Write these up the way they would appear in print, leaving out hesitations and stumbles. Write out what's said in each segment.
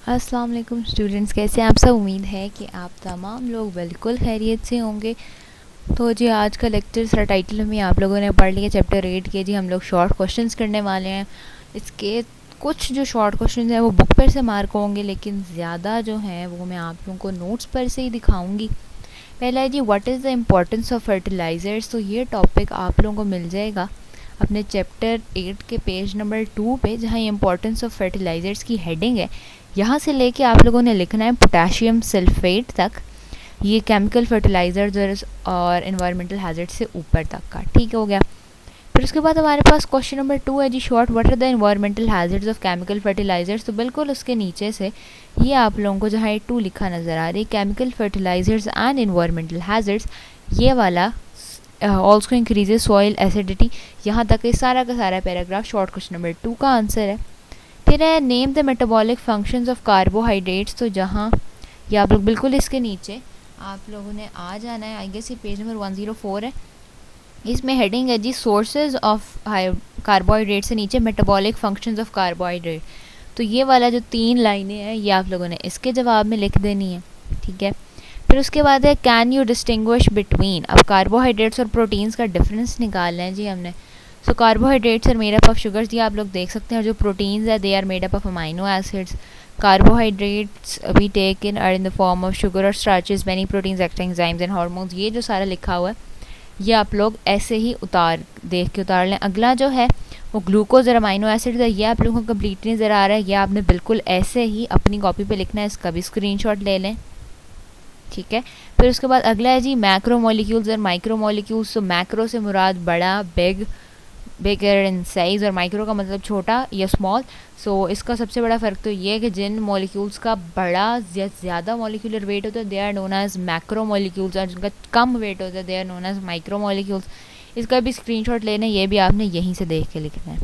अस्सलाम वालेकुम स्टूडेंट्स, कैसे हैं आप सब। उम्मीद है कि आप तमाम लोग बिल्कुल खैरियत से होंगे। तो जी आज का लेक्चर सर टाइटल में आप लोगों ने पढ़ लिया चैप्टर 8 के। जी हम लोग शॉर्ट क्वेश्चंस करने वाले हैं। इसके कुछ जो शॉर्ट क्वेश्चंस हैं वो बुक पर से मार्क होंगे, लेकिन ज़्यादा जो हैं वो मैं आप लोगों को नोट्स पर से ही दिखाऊंगी। पहला है जी what is the importance of fertilisers. तो ये टॉपिक आप लोगों को मिल जाएगा अपने चैप्टर 8 के पेज नंबर 2 पे, जहाँ ये इम्पोर्टेंस ऑफ फर्टिलाइज़र्स की हेडिंग है। यहाँ से लेके आप लोगों ने लिखना है पोटेशियम सल्फेट तक, ये केमिकल फर्टिलाइजर्स और इन्वायरमेंटल हैजर्ड से ऊपर तक का, ठीक हो गया। फिर उसके बाद हमारे पास क्वेश्चन नंबर 2 है जी short what are the environmental hazards of chemical fertilisers. तो बिल्कुल उसके नीचे से ये आप लोगों को जहाँ ये 2 लिखा नज़र आ रही है, chemical fertilizers and environmental hazards, ये वाला ऑल्सो इंक्रीजेज सॉइल एसिडिटी। यहाँ तक ये सारा का सारा पैराग्राफ शॉर्ट क्वेश्चन नंबर 2 का आंसर है। फिर है name the metabolic functions of carbohydrates. तो जहाँ ये आप लोग बिल्कुल इसके नीचे आप लोगों ने आ जाना है, आई गेस ये पेज नंबर 104 है। इसमें हेडिंग है जी सोर्सेज ऑफ कार्बोहाइड्रेट से नीचे मेटाबॉलिक फंक्शंस ऑफ कार्बोहाइड्रेट। तो ये वाला जो 3 लाइनें हैं ये आप लोगों ने इसके जवाब में लिख देनी है, ठीक है। फिर उसके बाद है कैन यू डिस्टिंग्विश बिटवीन। अब कार्बोहाइड्रेट्स और प्रोटीन्स का डिफरेंस निकालना है जी हमने। So carbohydrates are made up of sugars, ये आप लोग देख सकते हैं। और जो प्रोटीन्स है they are made up of amino acids. Carbohydrates we take in are in the form of sugar और starches, many proteins acting enzymes and hormones. ये जो सारा लिखा हुआ है ये आप लोग ऐसे ही देख के उतार लें। अगला जो है वो ग्लूकोज और अमाइनो एसिड है, ये आप लोगों को कम्प्लीट नज़र आ रहा है। ये आपने बिल्कुल ऐसे ही अपनी कॉपी पे लिखना है, इसका भी स्क्रीनशॉट ले लें, ठीक है। फिर उसके बाद अगला है जी मैक्रो मॉलिक्यूल्स और माइक्रो मॉलिक्यूल्स। तो मैक्रो से मुराद बड़ा, बिगर इन साइज, और माइक्रो का मतलब छोटा या स्मॉल। सो इसका सबसे बड़ा फ़र्क तो ये है कि जिन मॉलिक्यूल्स का बड़ा या ज़्यादा मॉलिक्यूलर वेट होता है they are known as macro molecules, और जिनका कम वेट होता है they are known as micro molecules. इसका भी स्क्रीनशॉट लेना है, ये भी आपने यहीं से देख के लिखना है।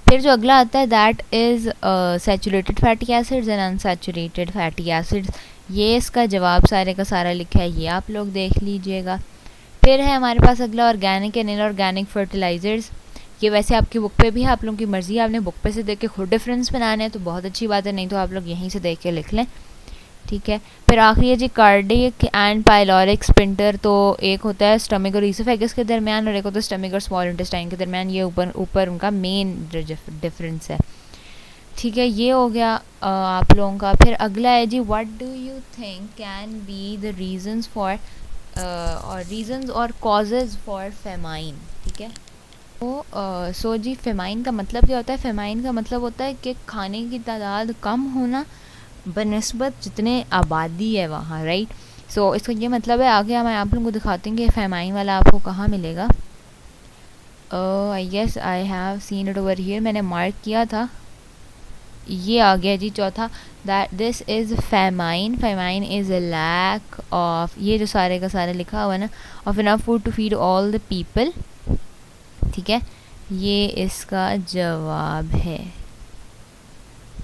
फिर जो अगला आता है that is saturated fatty acids and unsaturated fatty acids. ये इसका जवाब सारे का सारा लिखा है, ये आप लोग देख लीजिएगा। फिर है हमारे पास अगला ऑर्गेनिक एंड इनऑर्गेनिक फर्टिलाइजर्स। ये वैसे आपकी बुक पे भी है, आप लोगों की मर्ज़ी है, आपने बुक पे से देख के खुद डिफरेंस बनाना है तो बहुत अच्छी बात है, नहीं तो आप लोग यहीं से देख के लिख लें, ठीक है। फिर आखिरी है जी कार्डियक एंड पाइलोरिक स्पिंटर। तो एक होता है स्टमक और ईसोफेगस के दरमियान, और एक होता है स्टमक और स्मॉल इंटेस्टाइन के दरमियान। ये ऊपर उनका मेन डिफरेंस है, ठीक है। ये हो गया आप लोगों का। फिर अगला है जी what do you think can be the reasons for और रीजंस और कॉजेज फॉर फेमाइन, ठीक है। तो सो जी फेमाइन का मतलब क्या होता है। फेमाइन का मतलब होता है कि खाने की तादाद कम होना बनिस्बत जितने आबादी है वहाँ, राइट। सो इसका ये मतलब है। आगे मैं आप लोगों को दिखाती हूँ कि फेमाइन वाला आपको कहाँ मिलेगा। I guess I have seen it over here, मैंने मार्क किया था, ये आ गया जी चौथा। That this is famine. Famine is a lack of, ये जो सारे का सारे लिखा हुआ है ना, of enough food to feed all the people, ठीक है। ये इसका जवाब है,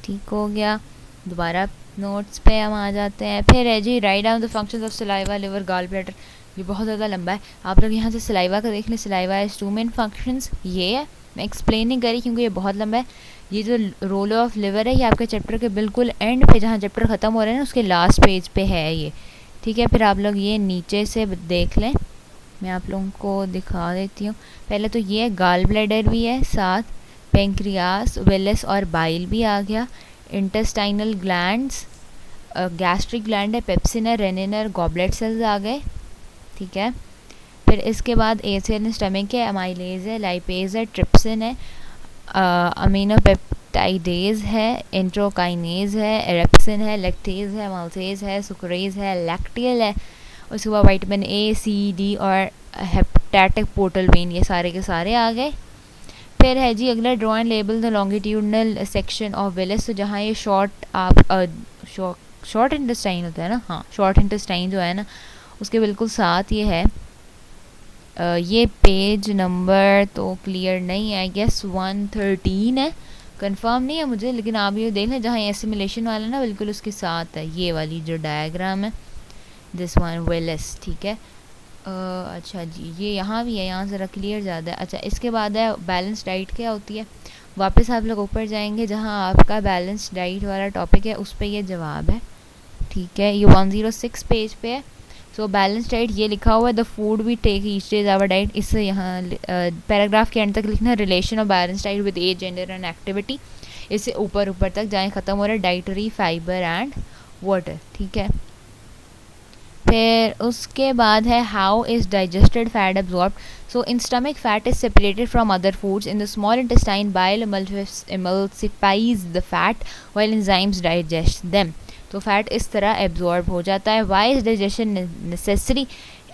ठीक हो गया। दोबारा नोट्स पे हम आ जाते हैं। फिर है जी write down the functions of saliva, liver, gall bladder. ये बहुत ज़्यादा लंबा है, आप लोग यहाँ से सलाइवा का देख लें। सलाइवा इज 2 मेन फंक्शंस, ये है, मैं एक्सप्लेन नहीं करी क्योंकि ये बहुत लंबा है। ये जो रोल ऑफ लिवर है ये आपके चैप्टर के बिल्कुल एंड पे, जहाँ चैप्टर ख़त्म हो रहा है ना उसके लास्ट पेज पे है ये, ठीक है। फिर आप लोग ये नीचे से देख लें, मैं आप लोगों को दिखा देती हूँ। पहले तो ये गॉल ब्लैडर भी है, साथ पेंक्रियास, वेलस और बाइल भी आ गया। इंटेस्टाइनल ग्लैंड्स, गैस्ट्रिक ग्लैंड है, पेप्सिन है, रेनिन और गॉबलेट सेल्स आ गए, ठीक है। फिर इसके बाद एसिड स्टमक है, अमाइलेज है, लाइपेज है, ट्रिप्सिन है, अमीनो पेप्टाइडेज है, इंट्रोकाइनेज है, एरेप्सिन है, लैक्टेज है, मल्टेज है, सुक्रेज है, लैक्टियल है। उसके बाद विटामिन ए, सी, डी और हेपेटिक पोर्टल वेन, ये सारे के सारे आ गए। फिर है जी अगला draw and label the longitudinal section of Wallace. तो जहाँ ये शॉर्ट इंटेस्टाइन होता है ना, हाँ शॉर्ट इंटेस्टाइन जो है ना उसके बिल्कुल साथ ये है। ये पेज नंबर तो क्लियर नहीं है, आई गेस 113 है, कंफर्म नहीं है मुझे, लेकिन आप ये देख लें जहाँ एसिमिलेशन वाला ना बिल्कुल उसके साथ है ये वाली जो डायग्राम है, दिस वन वेलस, ठीक है। अच्छा जी ये यहाँ भी है, यहाँ ज़रा क्लियर ज़्यादा है। अच्छा इसके बाद है बैलेंस डाइट क्या होती है। वापस आप लोग ऊपर जाएंगे जहाँ आपका बैलेंस डाइट वाला टॉपिक है, उस पर ये जवाब है, ठीक है। ये 106 पेज पे है। सो बैलेंस डाइट ये लिखा हुआ है, the food we take each day is our diet. इससे यहाँ पैराग्राफ के एंड तक लिखना है relation of balance diet with age, gender and activity. इससे ऊपर ऊपर तक जाए, ख़त्म हो रहा है डाइटरी फाइबर एंड वाटर, ठीक है। फिर उसके बाद है how is digested fat absorbed. So in stomach fat is separated from other foods in the small intestine, bile emulsifies the fat while enzymes digest them। तो फैट इस तरह absorb हो जाता है। Why is digestion necessary?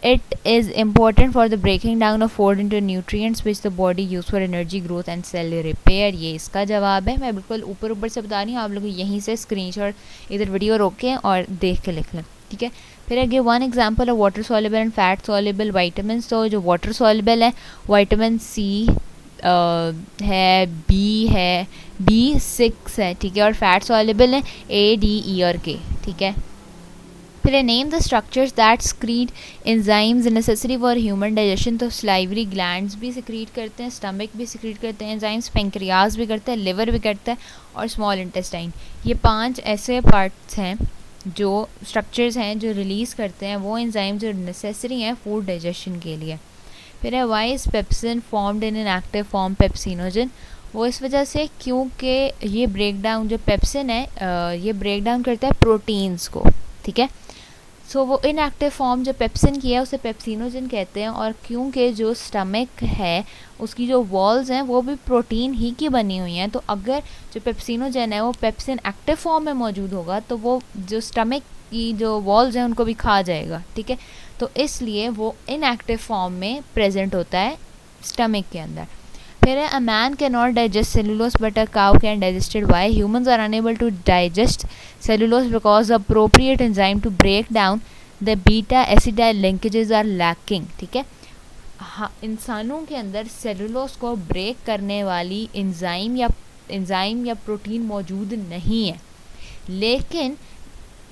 It is important for the breaking down of food into nutrients which the body use for energy, growth and cell repair. ये इसका जवाब है। मैं बिल्कुल ऊपर ऊपर से बता रही हूँ, आप लोग यहीं से स्क्रीनशॉट इधर वीडियो रोकें और देख के लिख लें, ठीक है। फिर आगे one example of water soluble and fat soluble vitamin. तो जो वाटर सॉल्युबल है विटामिन सी है, बी है, B6 है, ठीक है। और फैट सॉल्युबल है A, D, E और K, ठीक है। फिर name the structures that स्क्रीट enzymes necessary for human digestion. तो स्लाइवरी ग्लैंड्स भी सिक्रीट करते हैं, स्टमक भी सिक्रीट करते हैं एंजाइम्स, पेंक्रियाज भी करता है, लिवर भी करता है और स्मॉल इंटेस्टाइन। ये 5 ऐसे पार्ट्स हैं जो स्ट्रक्चर्स हैं जो रिलीज़ करते हैं वो एंजाइम जो नेसेसरी हैं फूड डाइजेशन के लिए। फिर है why is pepsin formed in an active form pepsinogen. वो इस वजह से क्योंकि ये ब्रेक डाउन, जो पेप्सिन है ये ब्रेक डाउन करता है प्रोटीन्स को, ठीक है। सो वो इनएक्टिव फॉर्म जो पेप्सिन की है उसे पेप्सिनोजन कहते हैं। और क्योंकि जो स्टमक है उसकी जो वॉल्स हैं वो भी प्रोटीन ही की बनी हुई हैं, तो अगर जो पेप्सिनोजन है वो पेप्सिन एक्टिव फॉर्म में मौजूद होगा तो वो जो स्टमक की जो वॉल्स हैं उनको भी खा जाएगा, ठीक है। तो इसलिए वो इनएक्टिव फॉर्म में प्रेजेंट होता है स्टमक के अंदर। फिर है a man can not digest cellulose but a cow can digested why. Humans are unable to digest cellulose because the appropriate enzyme to break down the beta acetyl linkages are lacking, ठीक है। हाँ, इंसानों के अंदर cellulose को break करने वाली enzyme या प्रोटीन मौजूद नहीं है, लेकिन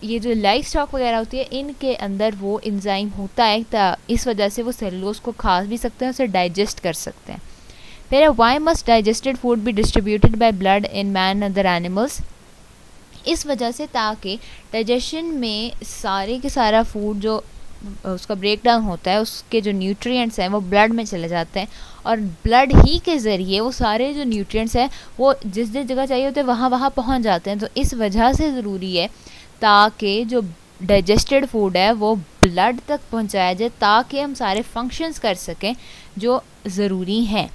ये जो लाइफ स्टॉक वगैरह होती है इनके अंदर वो एंजाइम होता है, इस वजह से वो सेलुलोज को खा भी सकते हैं, उसे डाइजेस्ट कर सकते हैं। फिर why must digested food be distributed by blood in man other animals. इस वजह से ताकि डाइजेशन में सारे के सारा फूड जो उसका ब्रेक डाउन होता है उसके जो न्यूट्रिएंट्स हैं वो ब्लड में चले जाते हैं और ब्लड ही के ज़रिए वो सारे जो न्यूट्रिएंट्स हैं वो जिस जिस जगह चाहिए होते हैं वहाँ वहाँ पहुँच जाते हैं। तो इस वजह से ज़रूरी है ताकि जो डाइजेस्टेड फूड है वो ब्लड तक पहुँचाया जाए ताकि हम सारे फंक्शंस कर सकें जो ज़रूरी हैं।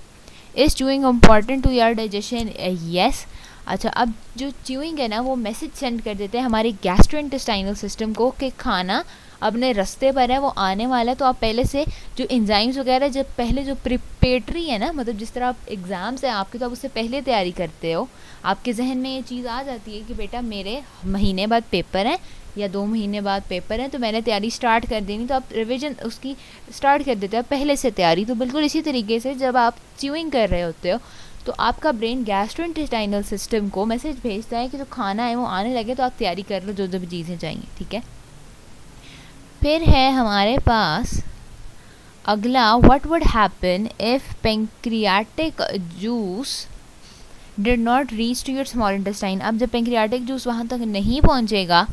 Is chewing important to your digestion? Yes. अच्छा, अब जो च्यूइंग है ना वो मैसेज सेंड कर देते हैं हमारे गैस्ट्रोइंटेस्टाइनल सिस्टम को कि खाना अपने रास्ते पर है, वो आने वाला है। तो आप पहले से जो एंजाइम्स वगैरह जब पहले जो प्रिपेटरी है ना, मतलब जिस तरह आप एग्ज़ाम्स हैं आपके तो आप उससे पहले तैयारी करते हो, आपके जहन में ये चीज़ आ जाती है कि बेटा मेरे महीने बाद पेपर हैं या 2 महीने बाद पेपर हैं तो मैंने तैयारी स्टार्ट कर देनी, तो आप रिवीजन उसकी स्टार्ट कर देते हो पहले से तैयारी। तो बिल्कुल इसी तरीके से जब आप च्यूइंग कर रहे होते हो तो आपका ब्रेन गैस्ट्रोइंटेस्टाइनल सिस्टम को मैसेज भेजता है कि जो खाना है वो आने लगे तो आप तैयारी कर लो जो जो भी चीज़ें चाहिए, ठीक है। फिर है हमारे पास अगला, what would happen if pancreatic juice did not reach to your small intestine. अब जब पेंक्रियाटिक जूस वहाँ तक नहीं पहुँचेगा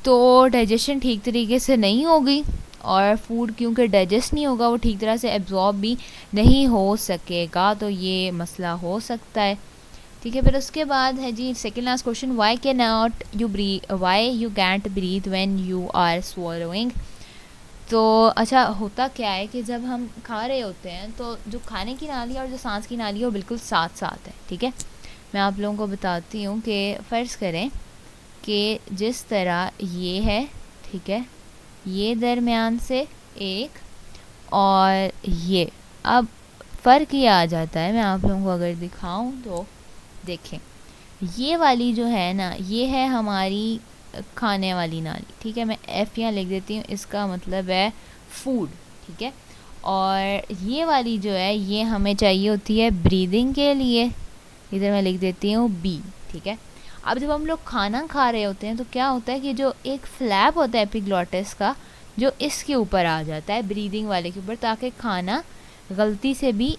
तो डाइजेशन ठीक तरीके से नहीं होगी और फूड क्योंकि डाइजेस्ट नहीं होगा वो ठीक तरह से एब्जॉर्ब भी नहीं हो सकेगा, तो ये मसला हो सकता है, ठीक है। फिर उसके बाद है जी second last question, why can not you breathe, why you can't breathe when you are swallowing. तो अच्छा, होता क्या है कि जब हम खा रहे होते हैं तो जो खाने की नाली और जो सांस की नाली है वो बिल्कुल साथ साथ है, ठीक है। मैं आप लोगों को बताती हूँ कि फ़र्ज़ करें कि जिस तरह ये है, ठीक है, ये दरमियान से एक और ये, अब फ़र्क ये आ जाता है। मैं आप लोगों को अगर दिखाऊं तो देखें, ये वाली जो है ना ये है हमारी खाने वाली नाली, ठीक है। मैं F यहाँ लिख देती हूँ, इसका मतलब है फूड, ठीक है। और ये वाली जो है ये हमें चाहिए होती है ब्रीदिंग के लिए, इधर मैं लिख देती हूँ B, ठीक है। अब जब हम लोग खाना खा रहे होते हैं तो क्या होता है कि जो एक फ्लैप होता है एपिग्लॉटिस का जो इसके ऊपर आ जाता है ब्रीदिंग वाले के ऊपर, ताकि खाना गलती से भी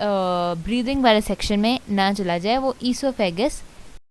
ब्रीदिंग वाले सेक्शन में ना चला जाए, वो ईसोफेगस